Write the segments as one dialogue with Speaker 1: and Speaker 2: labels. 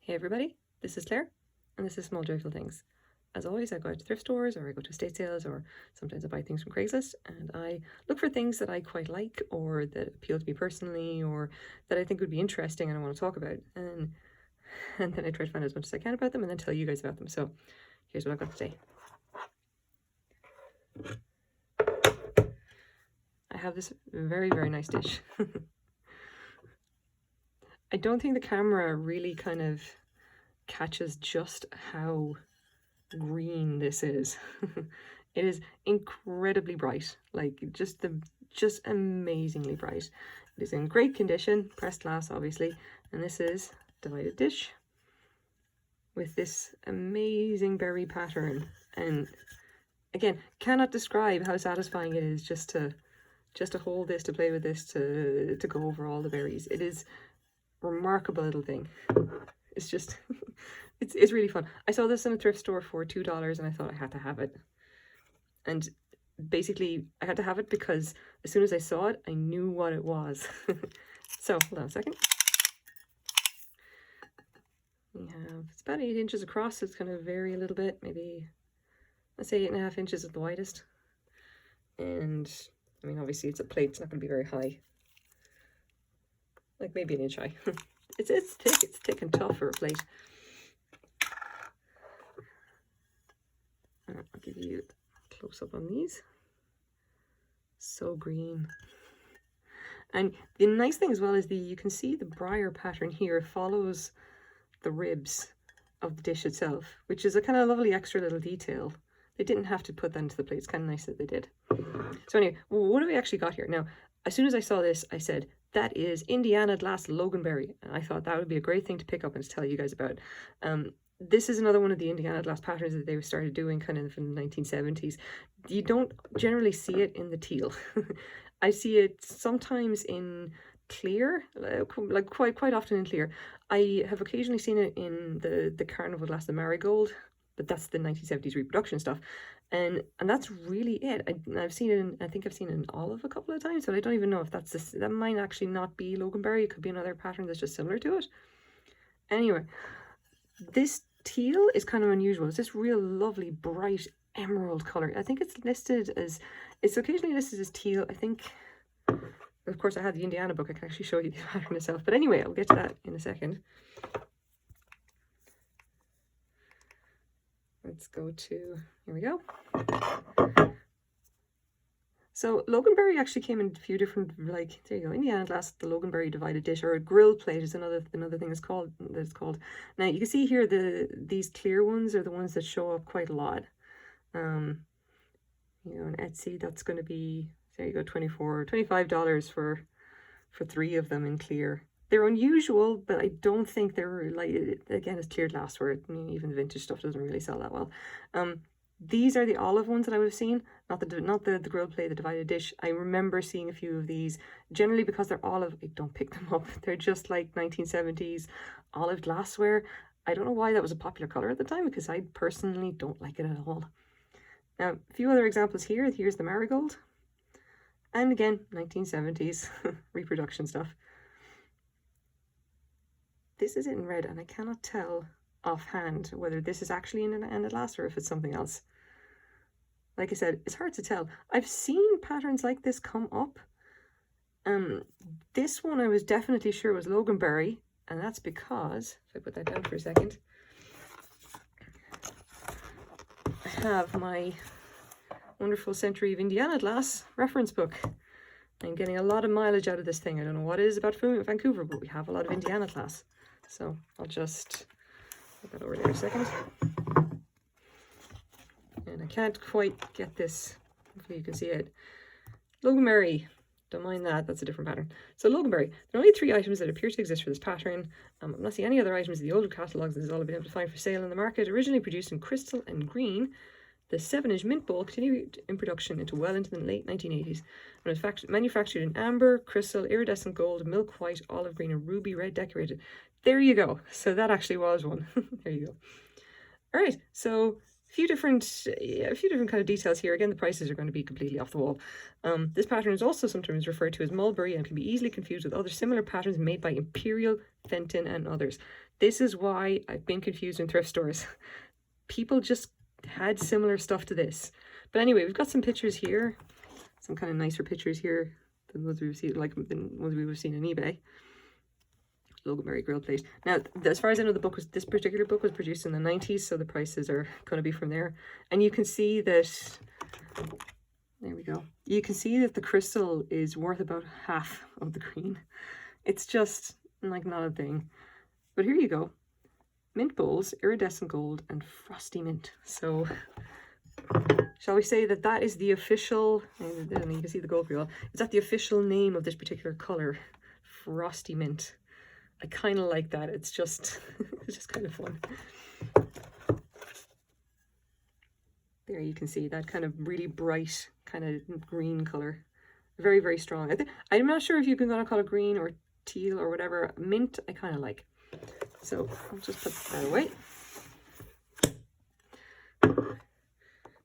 Speaker 1: Hey everybody, this is Claire, and this is Small Joyful Things. As always, I go out to thrift stores, or I go to estate sales, or sometimes I buy things from Craigslist, and I look for things that I quite like, or that appeal to me personally, or that I think would be interesting and I want to talk about. And then I try to find out as much as I can about them, and then tell you guys about them. So here's what I've got today. I have this very, very nice dish. I don't think the camera really kind of catches just how green this is. It is incredibly bright, like just amazingly bright. It is in great condition, pressed glass obviously, and this is divided dish with this amazing berry pattern. And again, cannot describe how satisfying it is just to hold this, to play with this, to go over all the berries. It is a remarkable little thing. It's just it's really fun. I saw this in a thrift store for $2 and I thought I had to have it. And basically I had to have it because as soon as I saw it, I knew what it was. So hold on a second. We have, it's about 8 inches across, so it's going to vary a little bit, maybe let's say 8.5 inches at the widest. And I mean, obviously it's a plate, it's not going to be very high, like maybe 1 inch high. It's thick and tough for a plate. I'll give you a close up on these. So green. And the nice thing as well is you can see the briar pattern here follows the ribs of the dish itself, which is a kind of lovely extra little detail. They didn't have to put that into the plate. It's kind of nice that they did. So anyway, what have we actually got here? Now, as soon as I saw this, I said, that is Indiana Glass Loganberry. And I thought that would be a great thing to pick up and to tell you guys about. This is another one of the Indiana Glass patterns that they started doing kind of in the 1970s. You don't generally see it in the teal. I see it sometimes in clear, like quite often in clear. I have occasionally seen it in the Carnival Glass, the Marigold, but that's the 1970s reproduction stuff. And that's really it. I've seen it in, I think I've seen it in olive a couple of times, but I don't even know if that's this. That might actually not be Loganberry. It could be another pattern that's just similar to it. Anyway, this teal is kind of unusual. It's this real lovely bright emerald color. I think it's occasionally listed as teal. I think, of course, I have the Indiana book. I can actually show you the pattern itself. But anyway, I'll get to that in a second. Let's go to, here we go. So Loganberry actually came in a few different, like, there you go, Indiana Glass, the Loganberry divided dish, or a grill plate is another thing that's called. Now you can see here these clear ones are the ones that show up quite a lot. You know, on Etsy, that's going to be, there you go, $25 for 3 of them in clear. They're unusual, but I don't think they're, like, again, it's clear glass where even the vintage stuff doesn't really sell that well. These are the olive ones that I would have seen, not the grill plate, the divided dish. I remember seeing a few of these. Generally, because they're olive, I don't pick them up. They're just like 1970s olive glassware. I don't know why that was a popular color at the time, because I personally don't like it at all. Now, a few other examples here. Here's the Marigold. And again, 1970s reproduction stuff. This is in red, and I cannot tell offhand whether this is actually in an glass or if it's something else. Like I said, it's hard to tell. I've seen patterns like this come up. This one I was definitely sure was Loganberry, and that's because, if I put that down for a second, I have my wonderful Century of Indiana Glass reference book. I'm getting a lot of mileage out of this thing. I don't know what it is about Vancouver, but we have a lot of Indiana Glass. So I'll just put that over there a second. And I can't quite get this. Hopefully you can see it. Loganberry. Don't mind that. That's a different pattern. So Loganberry. There are only 3 items that appear to exist for this pattern. I'm not seeing any other items in the older catalogues. This is all I've been able to find for sale in the market. Originally produced in crystal and green, the 7-inch mint bowl continued in production well into the late 1980s. And was manufactured in amber, crystal, iridescent gold, milk white, olive green, and ruby red decorated. There you go. So that actually was one. There you go. All right. So few different kind of details here. Again, the prices are going to be completely off the wall. This pattern is also sometimes referred to as mulberry and can be easily confused with other similar patterns made by Imperial, Fenton, and others. This is why I've been confused in thrift stores. People just had similar stuff to this. But anyway, we've got some pictures here, some kind of nicer pictures here than the ones we've seen, like the ones we've seen on eBay. Loganberry grill plate. Now, as far as I know, this particular book was produced in the 90s, so the prices are going to be from there. And you can see that, there we go. You can see that the crystal is worth about half of the green. It's just like not a thing. But here you go. Mint bowls, iridescent gold, and frosty mint. So, shall we say that that is the official, and you can see the gold reel, is that the official name of this particular color? Frosty mint. I kind of like that. It's just, it's just kind of fun. There you can see that kind of really bright kind of green color. Very, very strong. I'm not sure if you can call it green or teal or whatever. Mint, I kind of like. So I'll just put that away.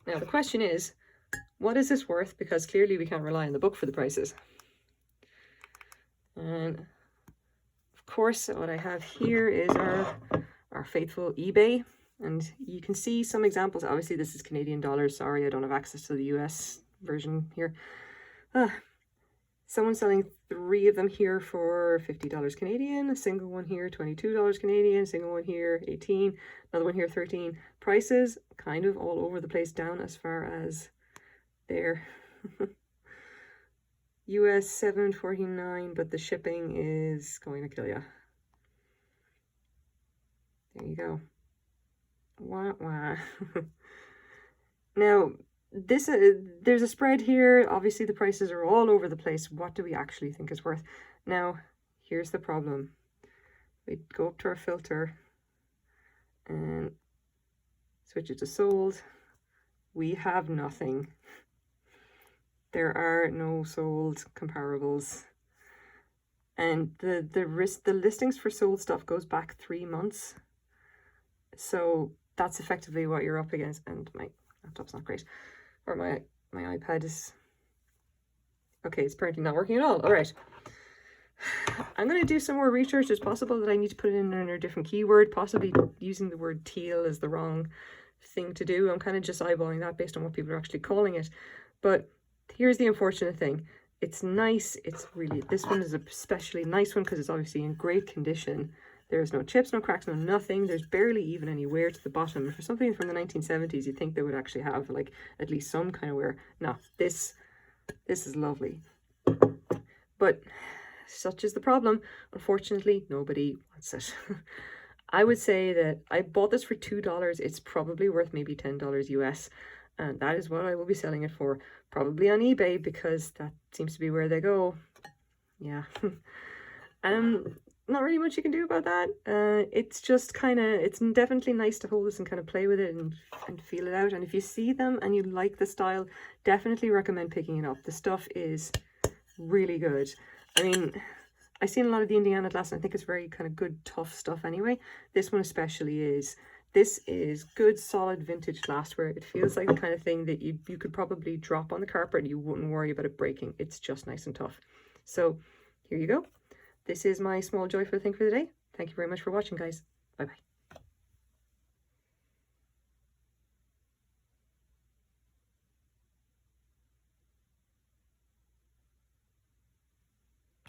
Speaker 1: Now the question is, what is this worth? Because clearly we can't rely on the book for the prices. And of course, what I have here is our faithful eBay. And you can see some examples. Obviously, this is Canadian dollars. Sorry, I don't have access to the US version here. Someone's selling 3 of them here for $50 Canadian. A single one here, $22 Canadian. Single one here, 18. Another one here, 13. Prices kind of all over the place, down as far as there. US $7.49, but the shipping is going to kill you. There you go. Wah, wah. Now, this there's a spread here. Obviously, the prices are all over the place. What do we actually think is worth? Now, here's the problem. We go up to our filter and switch it to sold. We have nothing. There are no sold comparables. And the listings for sold stuff goes back 3 months. So that's effectively what you're up against. And my laptop's not great. Or my iPad is... Okay, it's apparently not working at all. All right. I'm going to do some more research. It's possible that I need to put it in a different keyword. Possibly using the word teal is the wrong thing to do. I'm kind of just eyeballing that based on what people are actually calling it. But here's the unfortunate thing. It's nice. It's really... This one is a especially nice one because it's obviously in great condition. There's no chips, no cracks, no nothing. There's barely even any wear to the bottom. For something from the 1970s, you'd think they would actually have like at least some kind of wear. No, this is lovely. But such is the problem. Unfortunately, nobody wants it. I would say that I bought this for $2. It's probably worth maybe $10 US. And that is what I will be selling it for. Probably on eBay because that seems to be where they go. Yeah. Not really much you can do about that. It's just kind of, it's definitely nice to hold this and kind of play with it and feel it out. And if you see them and you like the style, definitely recommend picking it up. The stuff is really good. I mean, I've seen a lot of the Indiana glass and I think it's very kind of good, tough stuff anyway. This one especially is. This is good, solid vintage glassware. It feels like the kind of thing that you could probably drop on the carpet and you wouldn't worry about it breaking. It's just nice and tough. So here you go. This is my small joyful thing for the day. Thank you very much for watching, guys. Bye-bye.